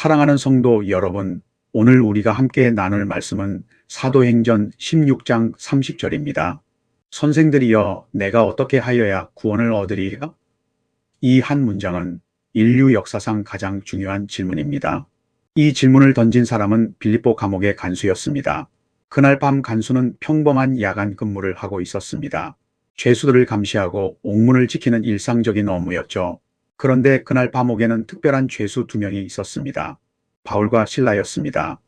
사랑하는 성도 여러분, 오늘 우리가 함께 나눌 말씀은 사도행전 16장 30절입니다. 선생들이여, 내가 어떻게 하여야 구원을 얻으리까? 이 한 문장은 인류 역사상 가장 중요한 질문입니다. 이 질문을 던진 사람은 빌립보 감옥의 간수였습니다. 그날 밤 간수는 평범한 야간 근무를 하고 있었습니다. 죄수들을 감시하고 옥문을 지키는 일상적인 업무였죠. 그런데 그날 감옥에는 특별한 죄수 두 명이 있었습니다. 바울과 실라였습니다.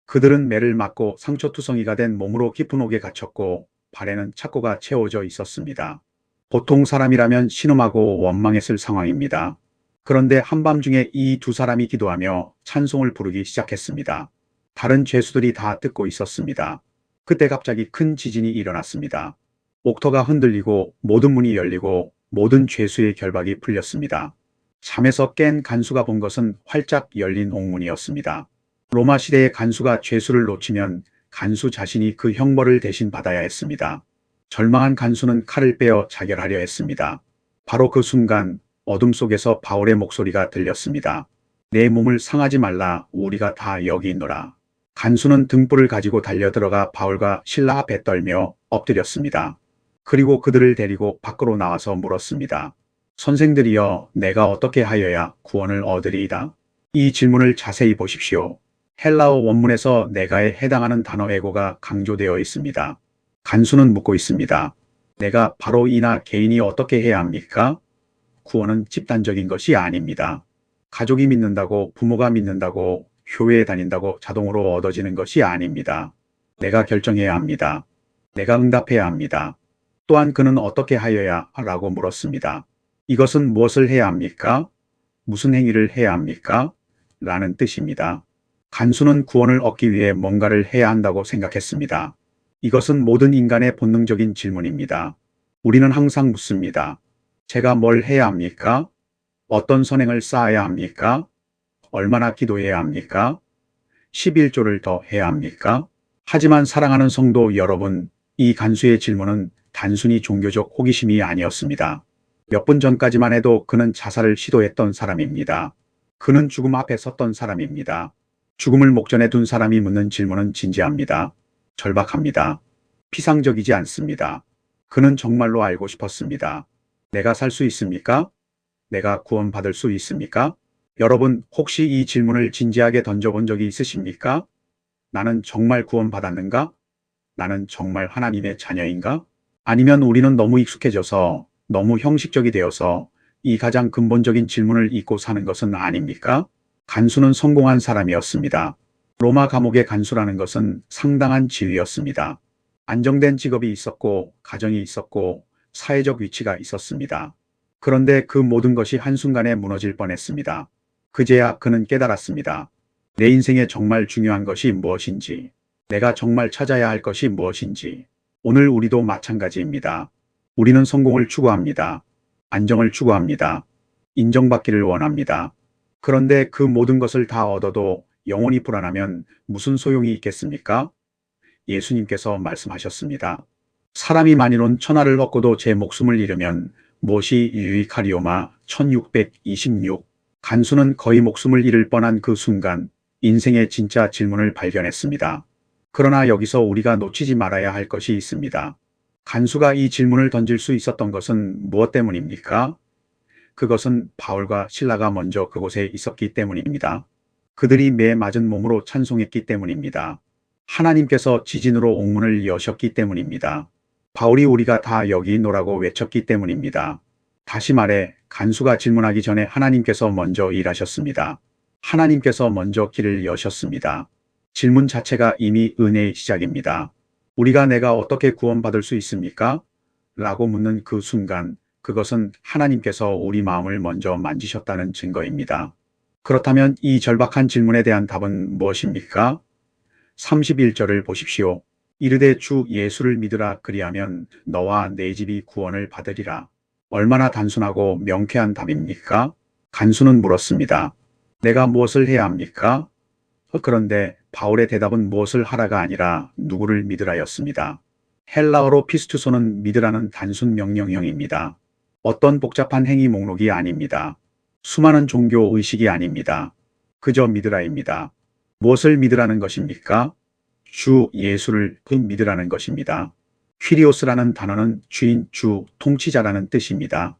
그들은 매를 맞고 상처투성이가 된 몸으로 깊은 옥에 갇혔고 발에는 착고가 채워져 있었습니다. 보통 사람이라면 신음하고 원망했을 상황입니다. 그런데 한밤중에 이 두 사람이 기도하며 찬송을 부르기 시작했습니다. 다른 죄수들이 다 듣고 있었습니다. 그때 갑자기 큰 지진이 일어났습니다. 옥터가 흔들리고 모든 문이 열리고 모든 죄수의 결박이 풀렸습니다. 잠에서 깬 간수가 본 것은 활짝 열린 옥문이었습니다. 로마 시대의 간수가 죄수를 놓치면 간수 자신이 그 형벌을 대신 받아야 했습니다. 절망한 간수는 칼을 빼어 자결하려 했습니다. 바로 그 순간 어둠 속에서 바울의 목소리가 들렸습니다. 내 몸을 상하지 말라, 우리가 다 여기 있노라. 간수는 등불을 가지고 달려들어가 바울과 실라 앞에 떨며 엎드렸습니다. 그리고 그들을 데리고 밖으로 나와서 물었습니다. 선생들이여, 내가 어떻게 하여야 구원을 얻으리이다? 이 질문을 자세히 보십시오. 헬라어 원문에서 내가에 해당하는 단어 에고가 강조되어 있습니다. 간수는 묻고 있습니다. 내가 바로 이나 개인이 어떻게 해야 합니까? 구원은 집단적인 것이 아닙니다. 가족이 믿는다고, 부모가 믿는다고, 교회에 다닌다고 자동으로 얻어지는 것이 아닙니다. 내가 결정해야 합니다. 내가 응답해야 합니다. 또한 그는 어떻게 하여야 라고 물었습니다. 이것은 무엇을 해야 합니까? 무슨 행위를 해야 합니까? 라는 뜻입니다. 간수는 구원을 얻기 위해 뭔가를 해야 한다고 생각했습니다. 이것은 모든 인간의 본능적인 질문입니다. 우리는 항상 묻습니다. 제가 뭘 해야 합니까? 어떤 선행을 쌓아야 합니까? 얼마나 기도해야 합니까? 11조를 더 해야 합니까? 하지만 사랑하는 성도 여러분, 이 간수의 질문은 단순히 종교적 호기심이 아니었습니다. 몇 분 전까지만 해도 그는 자살을 시도했던 사람입니다. 그는 죽음 앞에 섰던 사람입니다. 죽음을 목전에 둔 사람이 묻는 질문은 진지합니다. 절박합니다. 피상적이지 않습니다. 그는 정말로 알고 싶었습니다. 내가 살 수 있습니까? 내가 구원받을 수 있습니까? 여러분, 혹시 이 질문을 진지하게 던져본 적이 있으십니까? 나는 정말 구원받았는가? 나는 정말 하나님의 자녀인가? 아니면 우리는 너무 익숙해져서, 너무 형식적이 되어서 이 가장 근본적인 질문을 잊고 사는 것은 아닙니까? 간수는 성공한 사람이었습니다. 로마 감옥의 간수라는 것은 상당한 지위였습니다. 안정된 직업이 있었고, 가정이 있었고, 사회적 위치가 있었습니다. 그런데 그 모든 것이 한순간에 무너질 뻔했습니다. 그제야 그는 깨달았습니다. 내 인생에 정말 중요한 것이 무엇인지, 내가 정말 찾아야 할 것이 무엇인지. 오늘 우리도 마찬가지입니다. 우리는 성공을 추구합니다. 안정을 추구합니다. 인정받기를 원합니다. 그런데 그 모든 것을 다 얻어도 영혼이 불안하면 무슨 소용이 있겠습니까? 예수님께서 말씀하셨습니다. 사람이 만일은 천하를 얻고도 제 목숨을 잃으면 무엇이 유익하리오마. 1626. 간수는 거의 목숨을 잃을 뻔한 그 순간 인생의 진짜 질문을 발견했습니다. 그러나 여기서 우리가 놓치지 말아야 할 것이 있습니다. 간수가 이 질문을 던질 수 있었던 것은 무엇 때문입니까? 그것은 바울과 실라가 먼저 그곳에 있었기 때문입니다. 그들이 매 맞은 몸으로 찬송했기 때문입니다. 하나님께서 지진으로 옥문을 여셨기 때문입니다. 바울이 우리가 다 여기 있노라고 외쳤기 때문입니다. 다시 말해, 간수가 질문하기 전에 하나님께서 먼저 일하셨습니다. 하나님께서 먼저 길을 여셨습니다. 질문 자체가 이미 은혜의 시작입니다. 우리가 내가 어떻게 구원받을 수 있습니까? 라고 묻는 그 순간, 그것은 하나님께서 우리 마음을 먼저 만지셨다는 증거입니다. 그렇다면 이 절박한 질문에 대한 답은 무엇입니까? 31절을 보십시오. 이르되 주 예수를 믿으라, 그리하면 너와 내 집이 구원을 받으리라. 얼마나 단순하고 명쾌한 답입니까? 간수는 물었습니다. 내가 무엇을 해야 합니까? 그런데 바울의 대답은 무엇을 하라가 아니라 누구를 믿으라였습니다. 헬라어로 피스투소는 믿으라는 단순 명령형입니다. 어떤 복잡한 행위 목록이 아닙니다. 수많은 종교 의식이 아닙니다. 그저 믿으라입니다. 무엇을 믿으라는 것입니까? 주 예수를 믿으라는 것입니다. 퀴리오스라는 단어는 주인, 주, 통치자라는 뜻입니다.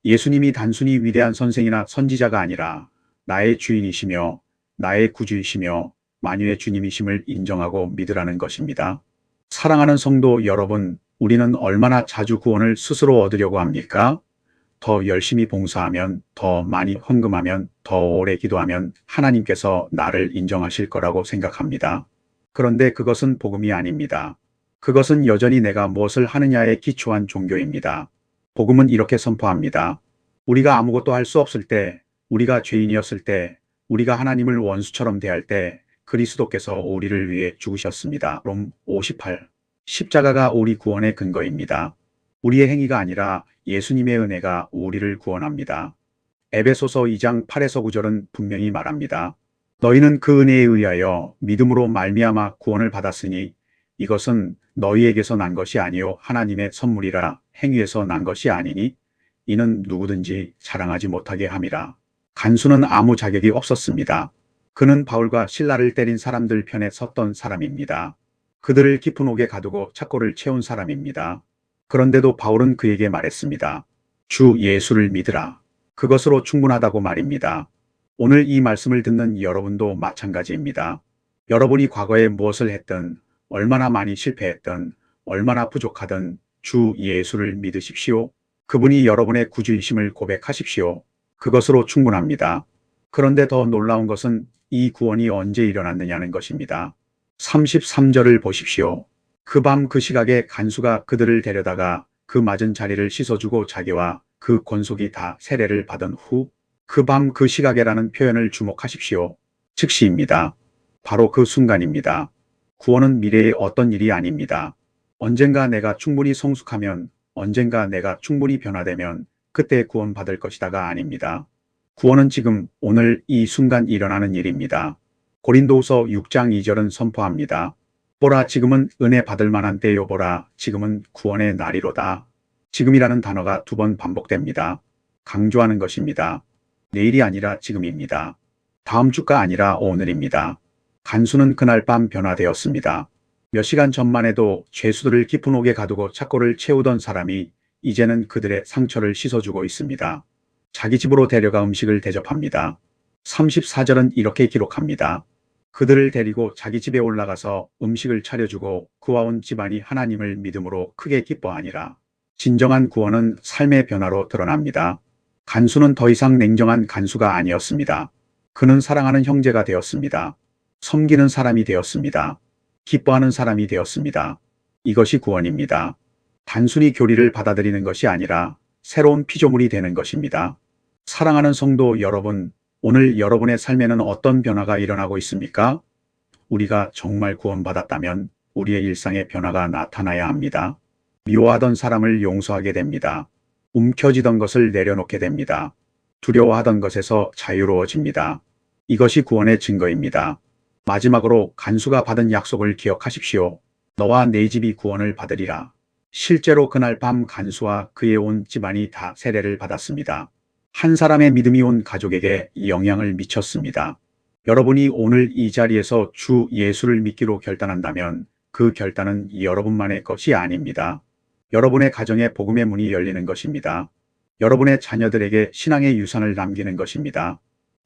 예수님이 단순히 위대한 선생이나 선지자가 아니라 나의 주인이시며 나의 구주이시며 만유의 주님이심을 인정하고 믿으라는 것입니다. 사랑하는 성도 여러분, 우리는 얼마나 자주 구원을 스스로 얻으려고 합니까? 더 열심히 봉사하면, 더 많이 헌금하면, 더 오래 기도하면 하나님께서 나를 인정하실 거라고 생각합니다. 그런데 그것은 복음이 아닙니다. 그것은 여전히 내가 무엇을 하느냐에 기초한 종교입니다. 복음은 이렇게 선포합니다. 우리가 아무것도 할 수 없을 때, 우리가 죄인이었을 때, 우리가 하나님을 원수처럼 대할 때 그리스도께서 우리를 위해 죽으셨습니다. 롬 58. 십자가가 우리 구원의 근거입니다. 우리의 행위가 아니라 예수님의 은혜가 우리를 구원합니다. 에베소서 2장 8에서 9절은 분명히 말합니다. 너희는 그 은혜에 의하여 믿음으로 말미암아 구원을 받았으니 이것은 너희에게서 난 것이 아니요 하나님의 선물이라. 행위에서 난 것이 아니니 이는 누구든지 자랑하지 못하게 함이라. 간수는 아무 자격이 없었습니다. 그는 바울과 실라를 때린 사람들 편에 섰던 사람입니다. 그들을 깊은 옥에 가두고 착고를 채운 사람입니다. 그런데도 바울은 그에게 말했습니다. 주 예수를 믿으라. 그것으로 충분하다고 말입니다. 오늘 이 말씀을 듣는 여러분도 마찬가지입니다. 여러분이 과거에 무엇을 했든, 얼마나 많이 실패했든, 얼마나 부족하든 주 예수를 믿으십시오. 그분이 여러분의 구주이심을 고백하십시오. 그것으로 충분합니다. 그런데 더 놀라운 것은 이 구원이 언제 일어났느냐는 것입니다. 33절을 보십시오. 그 밤 그 시각에 간수가 그들을 데려다가 그 맞은 자리를 씻어주고 자기와 그 권속이 다 세례를 받은 후 그 밤 그 시각에라는 표현을 주목하십시오. 즉시입니다. 바로 그 순간입니다. 구원은 미래의 어떤 일이 아닙니다. 언젠가 내가 충분히 성숙하면, 언젠가 내가 충분히 변화되면 그때 구원받을 것이다가 아닙니다. 구원은 지금 오늘 이 순간 일어나는 일입니다. 고린도후서 6장 2절은 선포합니다. 보라 지금은 은혜 받을 만한 때요 보라 지금은 구원의 날이로다. 지금이라는 단어가 2번 반복됩니다. 강조하는 것입니다. 내일이 아니라 지금입니다. 다음 주가 아니라 오늘입니다. 간수는 그날 밤 변화되었습니다. 몇 시간 전만 해도 죄수들을 깊은 옥에 가두고 착고를 채우던 사람이 이제는 그들의 상처를 씻어주고 있습니다. 자기 집으로 데려가 음식을 대접합니다. 34절은 이렇게 기록합니다. 그들을 데리고 자기 집에 올라가서 음식을 차려주고 그와 온 집안이 하나님을 믿음으로 크게 기뻐하니라. 진정한 구원은 삶의 변화로 드러납니다. 간수는 더 이상 냉정한 간수가 아니었습니다. 그는 사랑하는 형제가 되었습니다. 섬기는 사람이 되었습니다. 기뻐하는 사람이 되었습니다. 이것이 구원입니다. 단순히 교리를 받아들이는 것이 아니라 새로운 피조물이 되는 것입니다. 사랑하는 성도 여러분, 오늘 여러분의 삶에는 어떤 변화가 일어나고 있습니까? 우리가 정말 구원받았다면 우리의 일상에 변화가 나타나야 합니다. 미워하던 사람을 용서하게 됩니다. 움켜쥐던 것을 내려놓게 됩니다. 두려워하던 것에서 자유로워집니다. 이것이 구원의 증거입니다. 마지막으로 간수가 받은 약속을 기억하십시오. 너와 내 집이 구원을 받으리라. 실제로 그날 밤 간수와 그의 온 집안이 다 세례를 받았습니다. 한 사람의 믿음이 온 가족에게 영향을 미쳤습니다. 여러분이 오늘 이 자리에서 주 예수를 믿기로 결단한다면 그 결단은 여러분만의 것이 아닙니다. 여러분의 가정에 복음의 문이 열리는 것입니다. 여러분의 자녀들에게 신앙의 유산을 남기는 것입니다.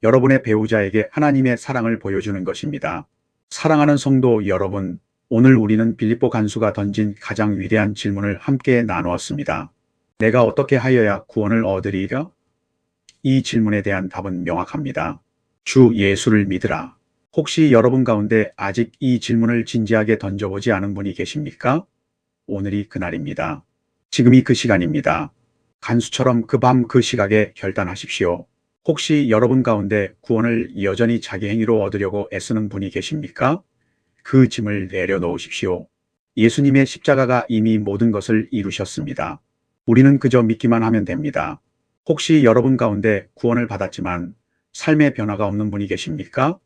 여러분의 배우자에게 하나님의 사랑을 보여주는 것입니다. 사랑하는 성도 여러분, 오늘 우리는 빌립보 간수가 던진 가장 위대한 질문을 함께 나누었습니다. 내가 어떻게 하여야 구원을 얻으리까? 이 질문에 대한 답은 명확합니다. 주 예수를 믿으라. 혹시 여러분 가운데 아직 이 질문을 진지하게 던져보지 않은 분이 계십니까? 오늘이 그날입니다. 지금이 그 시간입니다. 간수처럼 그 밤 그 시각에 결단하십시오. 혹시 여러분 가운데 구원을 여전히 자기 행위로 얻으려고 애쓰는 분이 계십니까? 그 짐을 내려놓으십시오. 예수님의 십자가가 이미 모든 것을 이루셨습니다. 우리는 그저 믿기만 하면 됩니다. 혹시 여러분 가운데 구원을 받았지만 삶의 변화가 없는 분이 계십니까?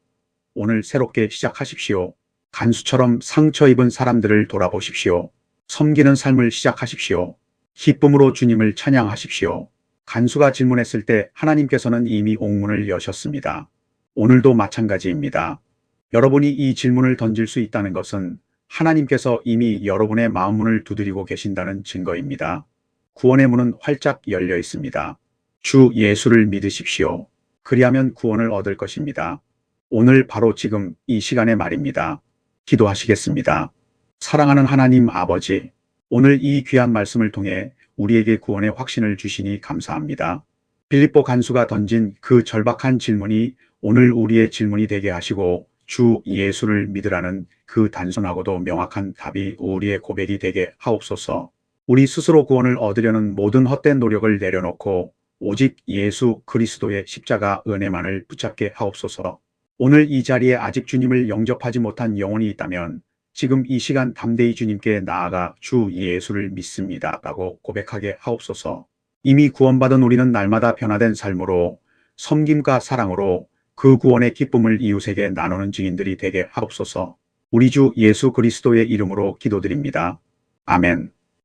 오늘 새롭게 시작하십시오. 간수처럼 상처 입은 사람들을 돌아보십시오. 섬기는 삶을 시작하십시오. 기쁨으로 주님을 찬양하십시오. 간수가 질문했을 때 하나님께서는 이미 옥문을 여셨습니다. 오늘도 마찬가지입니다. 여러분이 이 질문을 던질 수 있다는 것은 하나님께서 이미 여러분의 마음 문을 두드리고 계신다는 증거입니다. 구원의 문은 활짝 열려 있습니다. 주 예수를 믿으십시오. 그리하면 구원을 얻을 것입니다. 오늘 바로 지금 이 시간의 말입니다. 기도하시겠습니다. 사랑하는 하나님 아버지, 오늘 이 귀한 말씀을 통해 우리에게 구원의 확신을 주시니 감사합니다. 빌립보 간수가 던진 그 절박한 질문이 오늘 우리의 질문이 되게 하시고 주 예수를 믿으라는 그 단순하고도 명확한 답이 우리의 고백이 되게 하옵소서. 우리 스스로 구원을 얻으려는 모든 헛된 노력을 내려놓고 오직 예수 그리스도의 십자가 은혜만을 붙잡게 하옵소서. 오늘 이 자리에 아직 주님을 영접하지 못한 영혼이 있다면 지금 이 시간 담대히 주님께 나아가 주 예수를 믿습니다 라고 고백하게 하옵소서. 이미 구원받은 우리는 날마다 변화된 삶으로 섬김과 사랑으로 그 구원의 기쁨을 이웃에게 나누는 증인들이 되게 하옵소서. 우리 주 예수 그리스도의 이름으로 기도드립니다. 아멘.